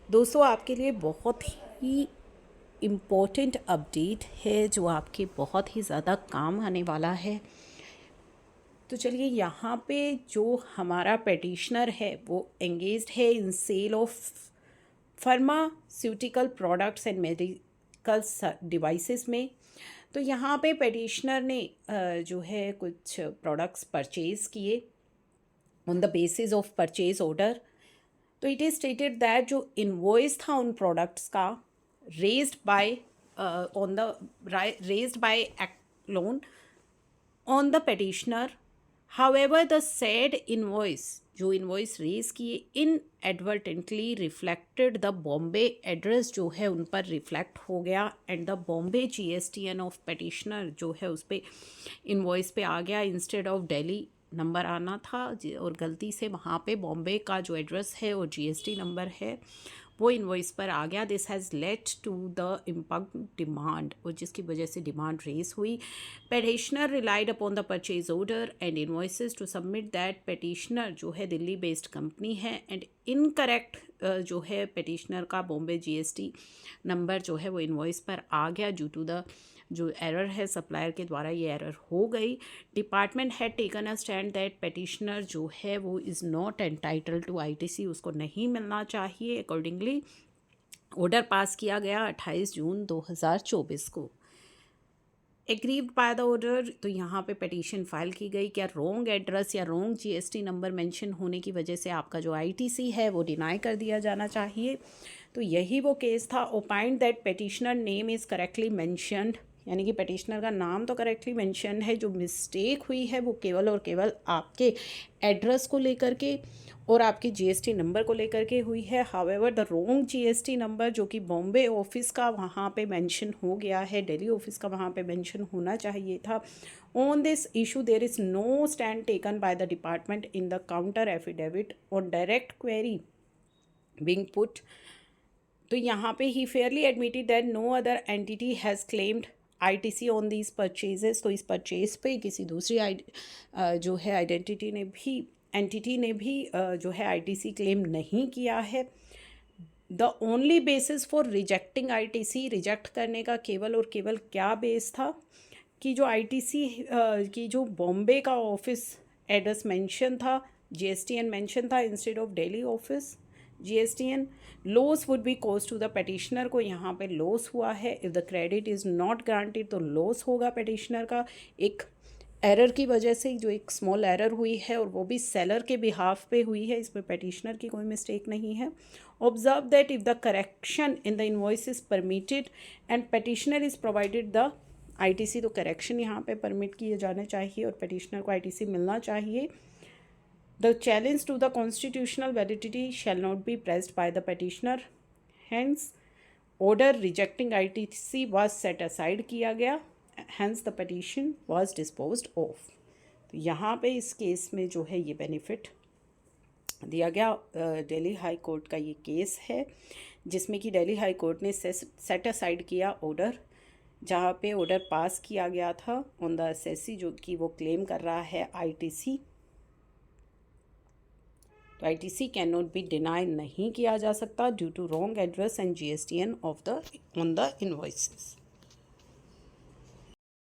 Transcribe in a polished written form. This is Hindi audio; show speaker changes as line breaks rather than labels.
दोस्तों, आपके लिए बहुत ही इम्पोर्टेंट अपडेट है जो आपके बहुत ही ज़्यादा काम आने वाला है। तो चलिए, यहाँ पे जो हमारा पेटिशनर है वो एंगेज्ड है in sale of pharmaceutical products and medical devices में। तो यहाँ पे पेटिशनर ने जो है कुछ प्रोडक्ट्स परचेज़ किए on the basis of purchase order. तो इट इज़ स्टेटेड दैट जो इनवॉइस था उन प्रोडक्ट्स का raised by on the raised by act loan on the petitioner. However the said invoice जो इनवॉइस रेज किए inadvertently reflected the Bombay address जो है उन पर रिफ्लेक्ट हो गया and the Bombay GSTN of petitioner जो है उस पर इनवॉइस पे आ गया इंस्टेड ऑफ दिल्ली नंबर आना था और गलती से वहाँ पे बॉम्बे का जो एड्रेस है और GST नंबर है वो इनवॉइस पर आ गया। This has led to the impact demand और जिसकी वजह से डिमांड रेस हुई। Petitioner relied upon the purchase order and invoices to submit that. Petitioner जो है दिल्ली बेस्ड कंपनी है एंड इनकरेक्ट जो है पेटिशनर का बॉम्बे GST नंबर जो है वो इनवॉइस पर आ गया ड्यू टू द जो एरर है सप्लायर के द्वारा ये एरर हो गई। Department had taken a stand that petitioner जो है वो is not entitle to ITC, उसको नहीं मिलना चाहिए। अकॉर्डिंगली ऑर्डर पास किया गया 28 जून 2024 को। एग्रीव्ड बाय द ऑर्डर, तो यहाँ पे पिटीशन फाइल की गई। क्या रॉन्ग एड्रेस या रॉन्ग GST नंबर मेंशन होने की वजह से आपका जो ITC है वो डिनाई कर दिया जाना चाहिए। तो यही वो केस था। ओपाइंड that petitioner name is correctly mentioned, यानी कि पेटिशनर का नाम तो करेक्टली मेंशन है, जो मिस्टेक हुई है वो केवल और केवल आपके एड्रेस को लेकर के और आपके GST नंबर को लेकर के हुई है। However the wrong GST number जो कि बॉम्बे ऑफिस का वहाँ पे मेंशन हो गया है, दिल्ली ऑफिस का वहाँ पे मेंशन होना चाहिए था। On this issue there is no stand taken by the department in the counter affidavit और डायरेक्ट क्वेरी बिंग पुट। तो यहाँ पे ही fairly admitted that no other entity has claimed ITC on these purchases. तो इस परचेज पे किसी दूसरी जो है एंटिटी ने भी जो है ITC क्लेम नहीं किया है। The only basis for rejecting ITC, reject करने का केवल और केवल क्या बेस था कि जो ITC की जो बॉम्बे का ऑफिस एड्रेस मेंशन था, GSTN मेंशन था instead of Delhi office GSTN। Loss would be cause to the petitioner, को यहाँ पे लॉस हुआ है। If the credit is not granted तो लॉस होगा पेटिशनर का एक एरर की वजह से, जो एक स्मॉल एरर हुई है और वो भी सेलर के बिहाफ पे हुई है, इसमें पेटिशनर की कोई मिस्टेक नहीं है। Observe that if the correction in the invoice is permitted and petitioner is provided the ITC, तो करेक्शन यहाँ पे परमिट किए जाने चाहिए और पेटिशनर को ITC मिलना चाहिए। The challenge to the constitutional validity shall not be pressed by the petitioner. Hence, order rejecting ITC was set aside किया गया. Hence, the petition was disposed of. तो यहाँ पे इस केस में जो है ये बेनिफिट दिया गया। दिल्ली हाई कोर्ट का ये केस है जिसमें कि दिल्ली हाई कोर्ट ने सेट असाइड किया ऑर्डर, जहाँ पे ऑर्डर पास किया गया था ऑन द SSC जो कि वो क्लेम कर रहा है ITC। तो ITC can not be deny नहीं किया जा सकता due to wrong address and GSTN of the on the invoices.